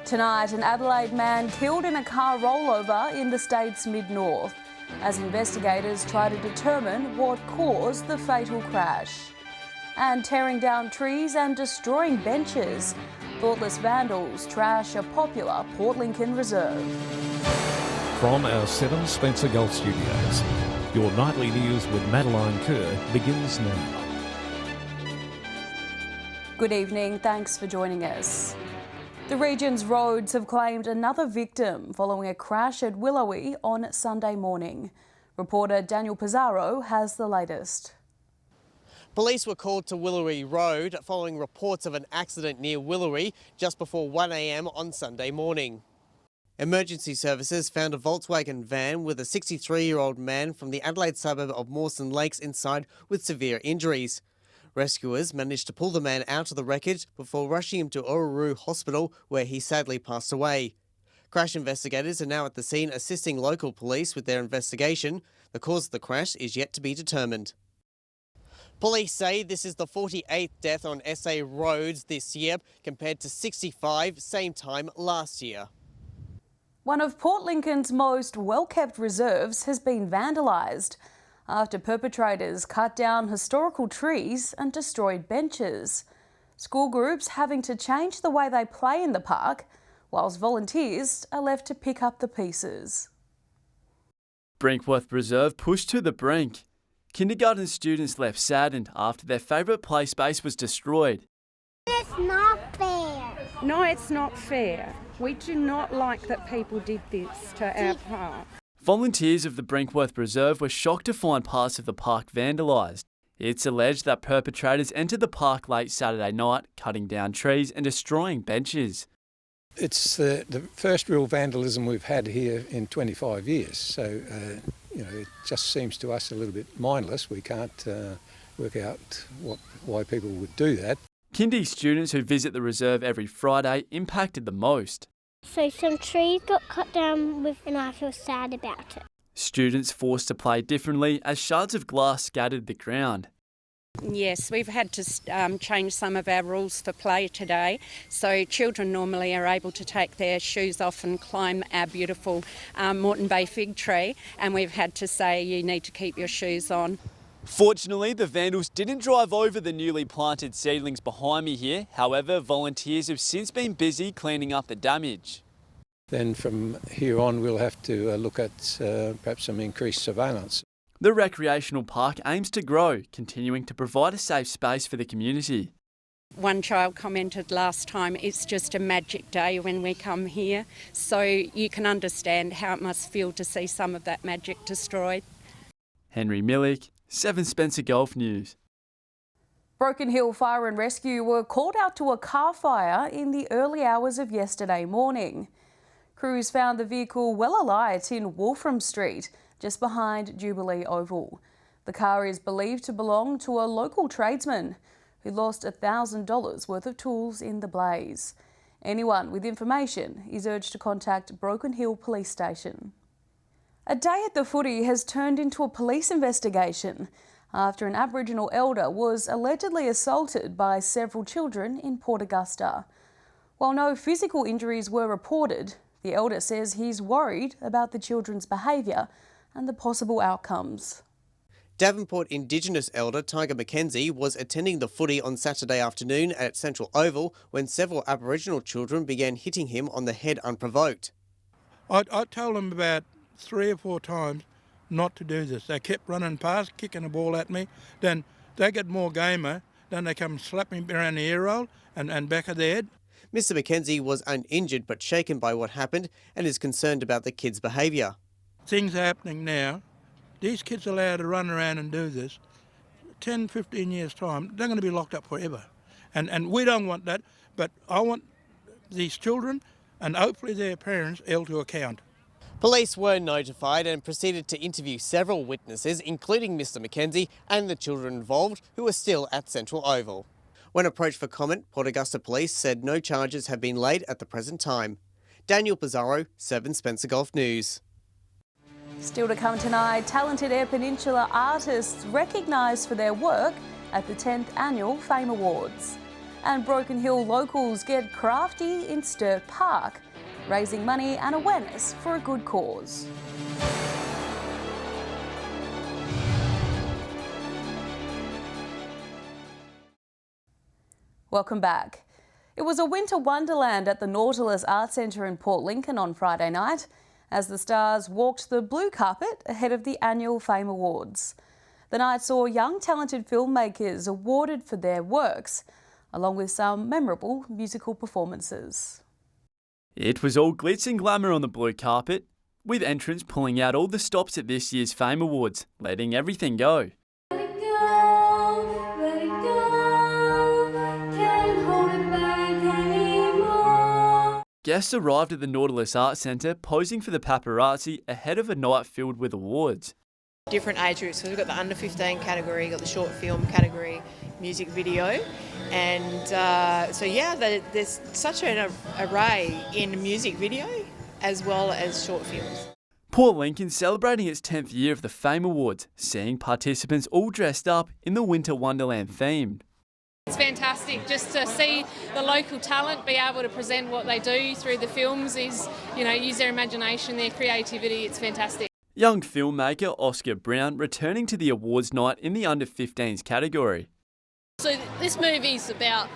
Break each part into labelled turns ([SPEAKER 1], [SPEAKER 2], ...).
[SPEAKER 1] Tonight, an Adelaide man killed in a car rollover in the state's mid-north as investigators try to determine what caused the fatal crash. And tearing down trees and destroying benches, thoughtless vandals trash a popular Port Lincoln reserve.
[SPEAKER 2] From our 7 Spencer Golf Studios, your nightly news with Madeline Kerr begins now.
[SPEAKER 1] Good evening, thanks for joining us. The region's roads have claimed another victim following a crash at Willowy on Sunday morning. Reporter Daniel Pizarro has the latest.
[SPEAKER 3] Police were called to Willowy Road following reports of an accident near Willowy just before 1 a.m. on Sunday morning. Emergency services found a Volkswagen van with a 63-year-old man from the Adelaide suburb of Mawson Lakes inside with severe injuries. Rescuers managed to pull the man out of the wreckage before rushing him to Orroroo Hospital, where he sadly passed away. Crash investigators are now at the scene assisting local police with their investigation. The cause of the crash is yet to be determined. Police say this is the 48th death on SA roads this year, compared to 65 same time last year.
[SPEAKER 1] One of Port Lincoln's most well-kept reserves has been vandalised after perpetrators cut down historical trees and destroyed benches. School groups having to change the way they play in the park, whilst volunteers are left to pick up the pieces.
[SPEAKER 4] Brinkworth Reserve pushed to the brink. Kindergarten students left saddened after their favourite play space was destroyed.
[SPEAKER 5] It's not fair.
[SPEAKER 6] No, it's not fair. We do not like that people did this to our park.
[SPEAKER 4] Volunteers of the Brinkworth Reserve were shocked to find parts of the park vandalised. It's alleged that perpetrators entered the park late Saturday night, cutting down trees and destroying benches.
[SPEAKER 7] It's the first real vandalism we've had here in 25 years, so it just seems to us a little bit mindless. We can't work out why people would do that.
[SPEAKER 4] Kindy students who visit the reserve every Friday impacted the most.
[SPEAKER 5] So some trees got cut down and I feel sad about it.
[SPEAKER 4] Students forced to play differently as shards of glass scattered the ground.
[SPEAKER 6] Yes, we've had to change some of our rules for play today. So children normally are able to take their shoes off and climb our beautiful Moreton Bay fig tree, and we've had to say you need to keep your shoes on.
[SPEAKER 4] Fortunately, the vandals didn't drive over the newly planted seedlings behind me here. However, volunteers have since been busy cleaning up the damage.
[SPEAKER 7] Then from here on, we'll have to look at perhaps some increased surveillance.
[SPEAKER 4] The recreational park aims to grow, continuing to provide a safe space for the community.
[SPEAKER 6] One child commented last time, it's just a magic day when we come here. So you can understand how it must feel to see some of that magic destroyed.
[SPEAKER 4] Henry Millick, 7 Spencer Golf News.
[SPEAKER 1] Broken Hill Fire and Rescue were called out to a car fire in the early hours of yesterday morning. Crews found the vehicle well alight in Wolfram Street, just behind Jubilee Oval. The car is believed to belong to a local tradesman who lost $1,000 worth of tools in the blaze. Anyone with information is urged to contact Broken Hill Police Station. A day at the footy has turned into a police investigation after an Aboriginal elder was allegedly assaulted by several children in Port Augusta. While no physical injuries were reported, the elder says he's worried about the children's behaviour and the possible outcomes.
[SPEAKER 3] Devonport Indigenous elder Tiger Mackenzie was attending the footy on Saturday afternoon at Central Oval when several Aboriginal children began hitting him on the head unprovoked.
[SPEAKER 8] I told them about 3 or 4 times not to do this. They kept running past, kicking the ball at me. Then they get more gamer. Then they come and slap me around the ear roll and back of the head.
[SPEAKER 3] Mr Mackenzie was uninjured but shaken by what happened and is concerned about the kids' behaviour.
[SPEAKER 8] Things are happening now. These kids are allowed to run around and do this. 10, 15 years' time, they're going to be locked up forever. And we don't want that, but I want these children and hopefully their parents held to account.
[SPEAKER 3] Police were notified and proceeded to interview several witnesses, including Mr Mackenzie and the children involved, who are still at Central Oval. When approached for comment, Port Augusta Police said no charges have been laid at the present time. Daniel Pizarro, 7 Spencer Golf News.
[SPEAKER 1] Still to come tonight, talented Eyre Peninsula artists recognised for their work at the 10th Annual Fame Awards. And Broken Hill locals get crafty in Sturt Park, raising money and awareness for a good cause. Welcome back. It was a winter wonderland at the Nautilus Arts Centre in Port Lincoln on Friday night as the stars walked the blue carpet ahead of the annual Fame Awards. The night saw young talented filmmakers awarded for their works, along with some memorable musical performances.
[SPEAKER 4] It was all glitz and glamour on the blue carpet, with entrants pulling out all the stops at this year's Fame Awards, letting everything go. Guests arrived at the Nautilus Arts Centre posing for the paparazzi ahead of a night filled with awards.
[SPEAKER 9] Different age groups, so we've got the under 15 category, got the short film category, music video, and there's such an array in music video as well as short films.
[SPEAKER 4] Port Lincoln celebrating its 10th year of the Fame Awards, seeing participants all dressed up in the Winter Wonderland theme.
[SPEAKER 10] It's fantastic just to see the local talent be able to present what they do through the films, use their imagination, their creativity. It's fantastic.
[SPEAKER 4] Young filmmaker Oscar Brown returning to the awards night in the under 15s category.
[SPEAKER 11] So this movie's about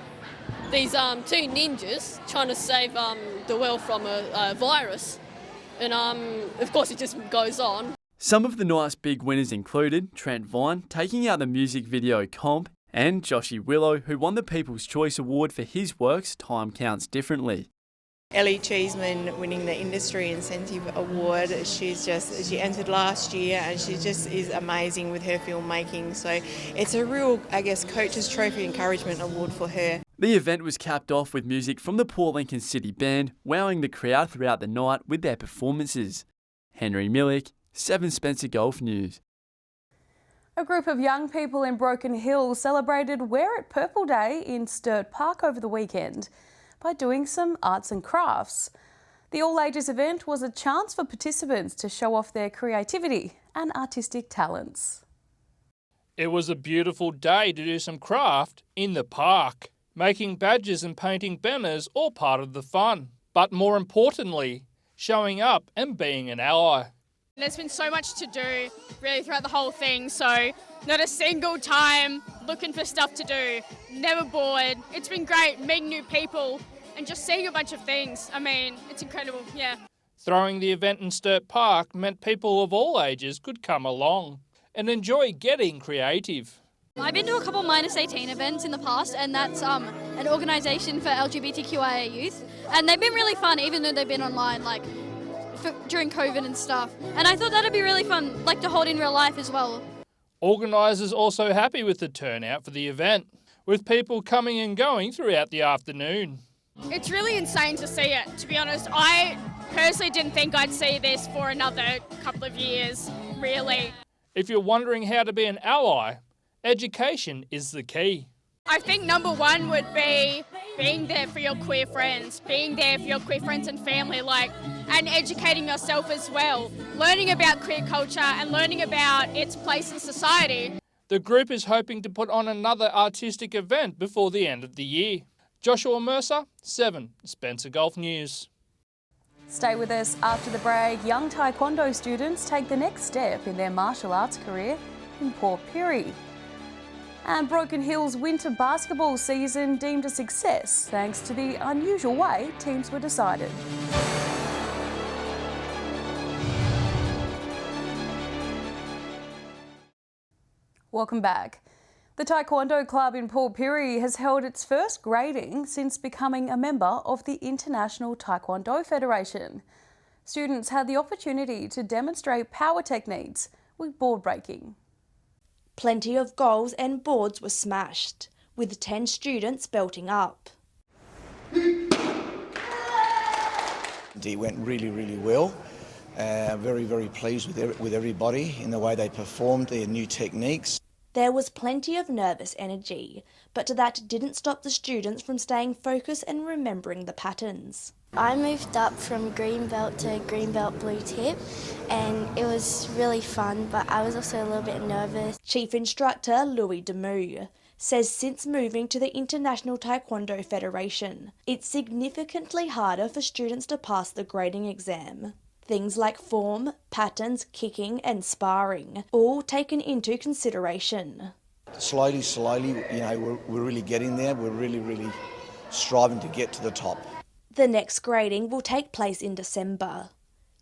[SPEAKER 11] these two ninjas trying to save the world from a virus, and of course it just goes on.
[SPEAKER 4] Some of the night's big winners included Trent Vine taking out the music video comp, and Joshy Willow, who won the People's Choice Award for his works Time Counts Differently.
[SPEAKER 9] Ellie Cheeseman winning the Industry Incentive Award. She entered last year and she just is amazing with her filmmaking. So it's a real, Coach's Trophy Encouragement Award for her.
[SPEAKER 4] The event was capped off with music from the Port Lincoln City Band, wowing the crowd throughout the night with their performances. Henry Millick, 7 Spencer Golf News.
[SPEAKER 1] A group of young people in Broken Hill celebrated Wear It Purple Day in Sturt Park over the weekend by doing some arts and crafts. The all-ages event was a chance for participants to show off their creativity and artistic talents.
[SPEAKER 12] It was a beautiful day to do some craft in the park. Making badges and painting banners all part of the fun. But more importantly, showing up and being an ally.
[SPEAKER 13] There's been so much to do really throughout the whole thing, so not a single time looking for stuff to do, never bored. It's been great meeting new people and just seeing a bunch of things. I mean, it's incredible, yeah.
[SPEAKER 12] Throwing the event in Sturt Park meant people of all ages could come along and enjoy getting creative.
[SPEAKER 14] I've been to a couple -18 events in the past, and that's an organisation for LGBTQIA youth, and they've been really fun even though they've been online, during COVID and stuff. And I thought that'd be really fun, to hold in real life as well.
[SPEAKER 12] Organisers also happy with the turnout for the event, with people coming and going throughout the afternoon.
[SPEAKER 13] It's really insane to see it, to be honest. I personally didn't think I'd see this for another couple of years, really.
[SPEAKER 12] If you're wondering how to be an ally, education is the key.
[SPEAKER 13] I think number one would be being there for your queer friends, being there for your queer friends and family, and educating yourself as well, learning about queer culture and learning about its place in society.
[SPEAKER 12] The group is hoping to put on another artistic event before the end of the year. Joshua Mercer, 7 Spencer Golf News.
[SPEAKER 1] Stay with us after the break. Young Taekwondo students take the next step in their martial arts career in Port Pirie. And Broken Hill's winter basketball season deemed a success thanks to the unusual way teams were decided. Welcome back. The Taekwondo Club in Port Pirie has held its first grading since becoming a member of the International Taekwondo Federation. Students had the opportunity to demonstrate power techniques with board breaking.
[SPEAKER 15] Plenty of goals and boards were smashed, with 10 students belting up.
[SPEAKER 16] It went really, really well. Very, very pleased with everybody in the way they performed their new techniques.
[SPEAKER 15] There was plenty of nervous energy, but that didn't stop the students from staying focused and remembering the patterns.
[SPEAKER 5] I moved up from green belt to green belt blue tip, and it was really fun, but I was also a little bit nervous.
[SPEAKER 15] Chief Instructor Louis Demus says since moving to the International Taekwondo Federation, it's significantly harder for students to pass the grading exam. Things like form, patterns, kicking and sparring, all taken into consideration.
[SPEAKER 16] Slowly, we're really getting there. We're really striving to get to the top.
[SPEAKER 15] The next grading will take place in December,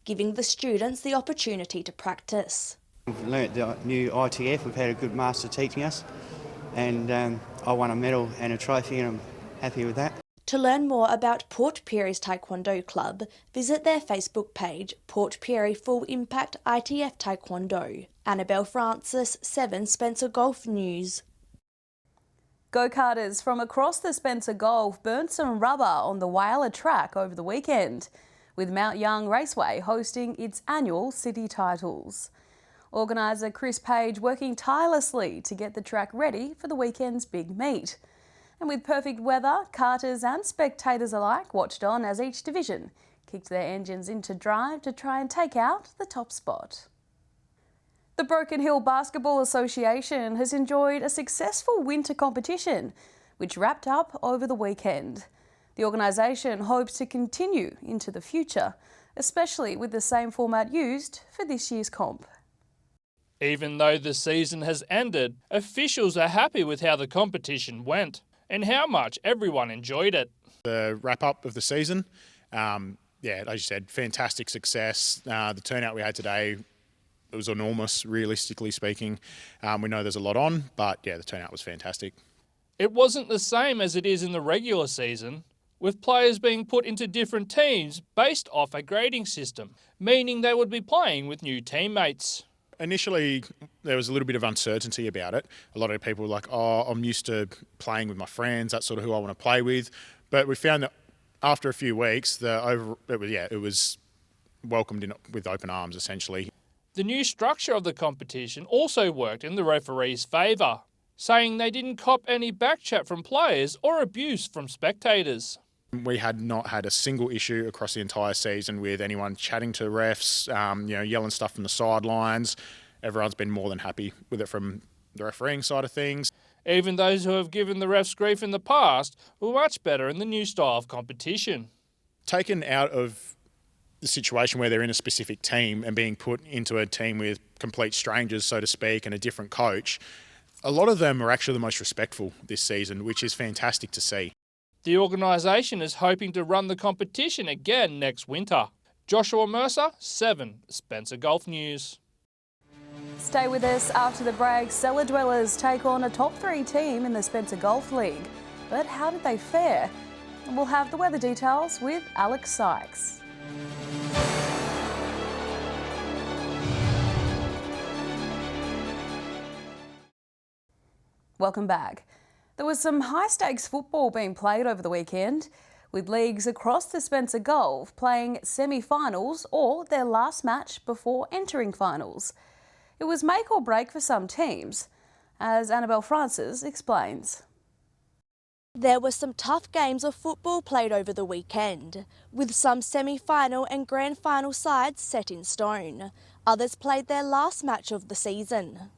[SPEAKER 15] giving the students the opportunity to practice.
[SPEAKER 17] We've learnt the new ITF, we've had a good master teaching us, and I won a medal and a trophy, and I'm happy with that.
[SPEAKER 15] To learn more about Port Pierie's Taekwondo Club, visit their Facebook page, Port Pirie Full Impact ITF Taekwondo. Annabelle Francis, 7 Spencer Golf News.
[SPEAKER 1] Go-karters from across the Spencer Gulf burnt some rubber on the Whaler track over the weekend, with Mount Young Raceway hosting its annual city titles. Organiser Chris Page working tirelessly to get the track ready for the weekend's big meet. And with perfect weather, karters and spectators alike watched on as each division kicked their engines into drive to try and take out the top spot. The Broken Hill Basketball Association has enjoyed a successful winter competition, which wrapped up over the weekend. The organisation hopes to continue into the future, especially with the same format used for this year's comp.
[SPEAKER 12] Even though the season has ended, officials are happy with how the competition went and how much everyone enjoyed it.
[SPEAKER 18] The wrap-up of the season, as you said, fantastic success. The turnout we had today, it was enormous, realistically speaking. We know there's a lot on, but the turnout was fantastic.
[SPEAKER 12] It wasn't the same as it is in the regular season, with players being put into different teams based off a grading system, meaning they would be playing with new teammates.
[SPEAKER 18] Initially, there was a little bit of uncertainty about it. A lot of people were like, I'm used to playing with my friends, that's sort of who I want to play with. But we found that after a few weeks, it was welcomed in with open arms, essentially.
[SPEAKER 12] The new structure of the competition also worked in the referee's favour, saying they didn't cop any backchat from players or abuse from spectators.
[SPEAKER 18] We had not had a single issue across the entire season with anyone chatting to refs, yelling stuff from the sidelines. Everyone's been more than happy with it from the refereeing side of things.
[SPEAKER 12] Even those who have given the refs grief in the past were much better in the new style of competition.
[SPEAKER 18] Taken out of the situation where they're in a specific team and being put into a team with complete strangers, so to speak, and a different coach, a lot of them are actually the most respectful this season, which is fantastic to see.
[SPEAKER 12] The organisation is hoping to run the competition again next winter. Joshua Mercer, 7 Spencer Golf News.
[SPEAKER 1] Stay with us after the break. Cellar Dwellers take on a top 3 team in the Spencer Golf League. But how did they fare? And we'll have the weather details with Alex Sykes. Welcome back. There was some high-stakes football being played over the weekend, with leagues across the Spencer Gulf playing semi-finals or their last match before entering finals. It was make or break for some teams, as Annabelle Francis explains.
[SPEAKER 15] There were some tough games of football played over the weekend, with some semi-final and grand final sides set in stone. Others played their last match of the season.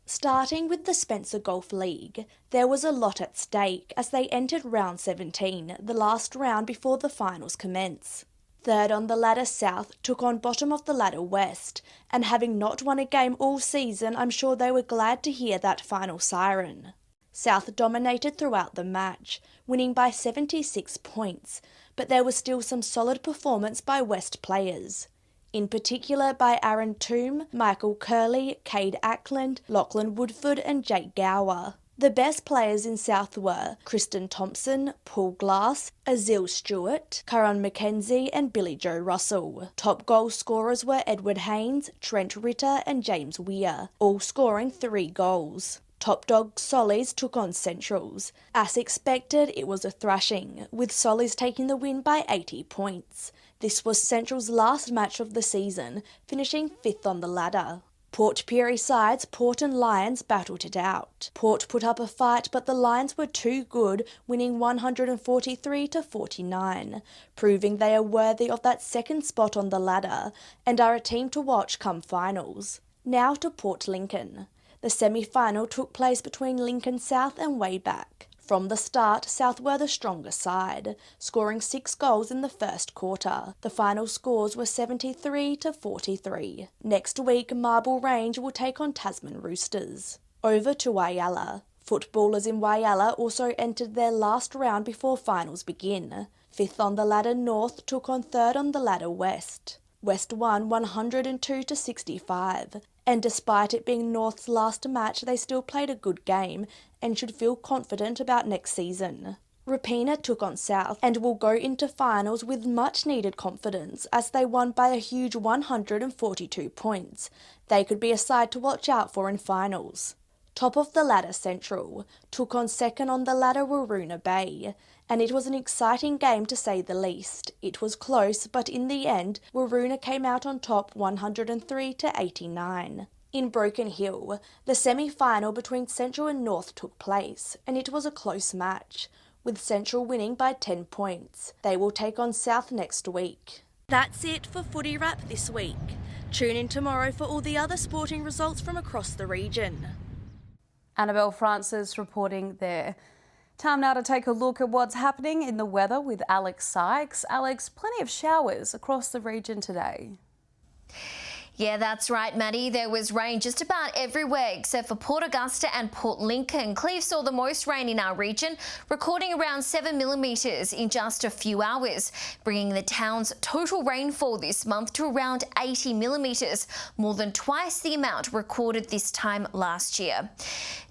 [SPEAKER 15] Starting with the Spencer Golf League, there was a lot at stake as they entered round 17, the last round before the finals commence. Third on the ladder South took on bottom of the ladder West, and having not won a game all season, I'm sure they were glad to hear that final siren. South dominated throughout the match, winning by 76 points, but there was still some solid performance by West players. In particular by Aaron Toome, Michael Curley, Cade Ackland, Lachlan Woodford and Jake Gower. The best players in South were Kristen Thompson, Paul Glass, Azil Stewart, Karan McKenzie and Billy Joe Russell. Top goal scorers were Edward Haynes, Trent Ritter and James Weir, all scoring 3 goals. Top dog Sollies took on Centrals. As expected, it was a thrashing, with Sollies taking the win by 80 points. This was Central's last match of the season, finishing 5th on the ladder. Port Pirie sides Port and Lions battled it out. Port put up a fight, but the Lions were too good, winning 143-49, proving they are worthy of that second spot on the ladder and are a team to watch come finals. Now to Port Lincoln. The semi-final took place between Lincoln South and Wayback. From the start, South were the stronger side, scoring 6 goals in the first quarter. The final scores were 73-43. Next week, Marble Range will take on Tasman Roosters. Over to Whyalla. Footballers in Whyalla also entered their last round before finals begin. 5th on the ladder North took on 3rd on the ladder West. West won 102-65, and despite it being North's last match, they still played a good game and should feel confident about next season. Rapina took on South and will go into finals with much needed confidence as they won by a huge 142 points. They could be a side to watch out for in finals. Top of the ladder Central took on 2nd on the ladder Waroona Bay, and it was an exciting game to say the least. It was close, but in the end, Waroona came out on top 103-89. In Broken Hill, the semi-final between Central and North took place, and it was a close match, with Central winning by 10 points. They will take on South next week. That's it for Footy Wrap this week. Tune in tomorrow for all the other sporting results from across the region.
[SPEAKER 1] Annabelle Francis reporting there. Time now to take a look at what's happening in the weather with Alex Sykes. Alex, plenty of showers across the region today.
[SPEAKER 19] Yeah, that's right, Maddie. There was rain just about everywhere except for Port Augusta and Port Lincoln. Cleve saw the most rain in our region, recording around 7 millimetres in just a few hours, bringing the town's total rainfall this month to around 80 millimetres, more than twice the amount recorded this time last year.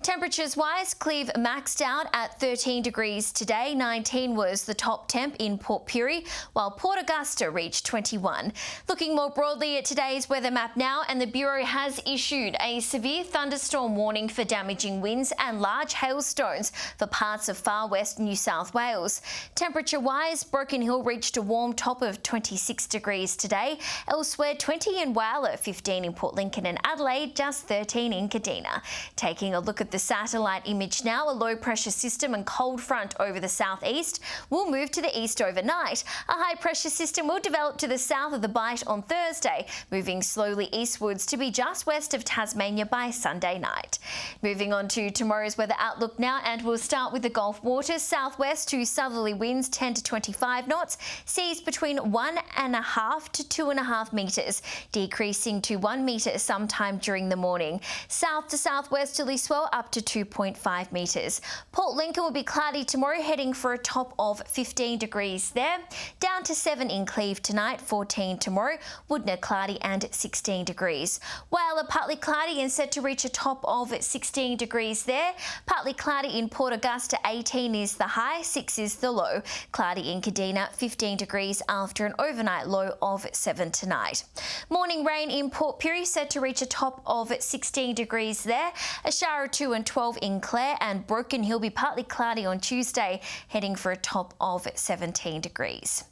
[SPEAKER 19] Temperatures-wise, Cleve maxed out at 13 degrees today. 19 was the top temp in Port Pirie, while Port Augusta reached 21. Looking more broadly at today's weather map now, and the Bureau has issued a severe thunderstorm warning for damaging winds and large hailstones for parts of far west New South Wales. Temperature-wise, Broken Hill reached a warm top of 26 degrees today. Elsewhere, 20 in Whyalla, 15 in Port Lincoln and Adelaide, just 13 in Kadina. Taking a look at the satellite image now, a low-pressure system and cold front over the southeast will move to the east overnight. A high-pressure system will develop to the south of the Bight on Thursday, moving slowly eastwards to be just west of Tasmania by Sunday night. Moving on to tomorrow's weather outlook now, and we'll start with the Gulf waters. Southwest to southerly winds 10 to 25 knots, seas between 1.5 to 2.5 metres, decreasing to 1 metre sometime during the morning. South to southwesterly swell up to 2.5 metres. Port Lincoln will be cloudy tomorrow, heading for a top of 15 degrees there. Down to 7 in Cleve tonight, 14 tomorrow. Woodner cloudy and 16 degrees. Whyalla partly cloudy and set to reach a top of 16 degrees there. Partly cloudy in Port Augusta, 18 is the high, 6 is the low. Cloudy in Kadina, 15 degrees after an overnight low of 7 tonight. Morning rain in Port Pirie set to reach a top of 16 degrees there. A shower of 2 and 12 in Clare, and Broken Hill be partly cloudy on Tuesday, heading for a top of 17 degrees.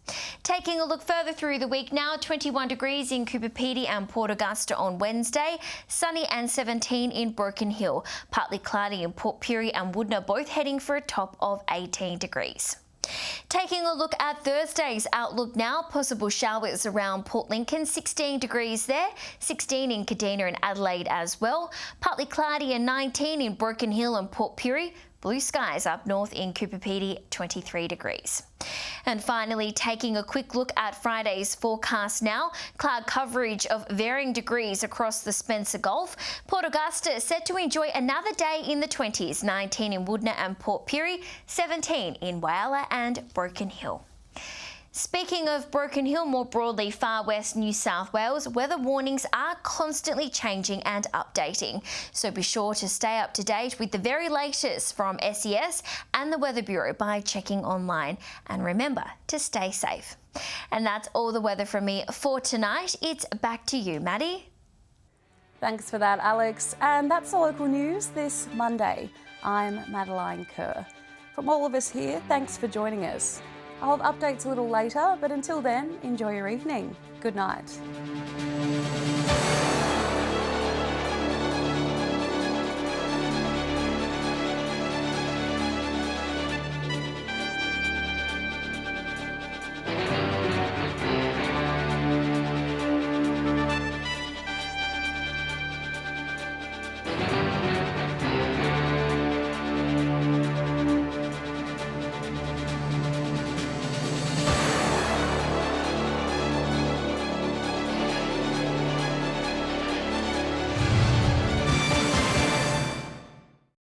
[SPEAKER 19] Taking a look further through the week now, 21 degrees in Cooper Pedy and Port Augusta on Wednesday, sunny and 17 in Broken Hill, partly cloudy in Port Pirie and Woodner, both heading for a top of 18 degrees. Taking a look at Thursday's outlook now, possible showers around Port Lincoln, 16 degrees there, 16 in Kadina and Adelaide as well, partly cloudy and 19 in Broken Hill and Port Pirie. Blue skies up north in Cooper Pedy, 23 degrees. And finally, taking a quick look at Friday's forecast now. Cloud coverage of varying degrees across the Spencer Gulf. Port Augusta set to enjoy another day in the 20s, 19 in Woodner and Port Pirie, 17 in Whyalla and Broken Hill. Speaking of Broken Hill, more broadly far west New South Wales, weather warnings are constantly changing and updating. So be sure to stay up to date with the very latest from SES and the Weather Bureau by checking online. And remember to stay safe. And that's all the weather from me for tonight. It's back to you, Maddie.
[SPEAKER 1] Thanks for that, Alex. And that's the local news this Monday. I'm Madeline Kerr. From all of us here, thanks for joining us. I'll have updates a little later, but until then, enjoy your evening. Good night.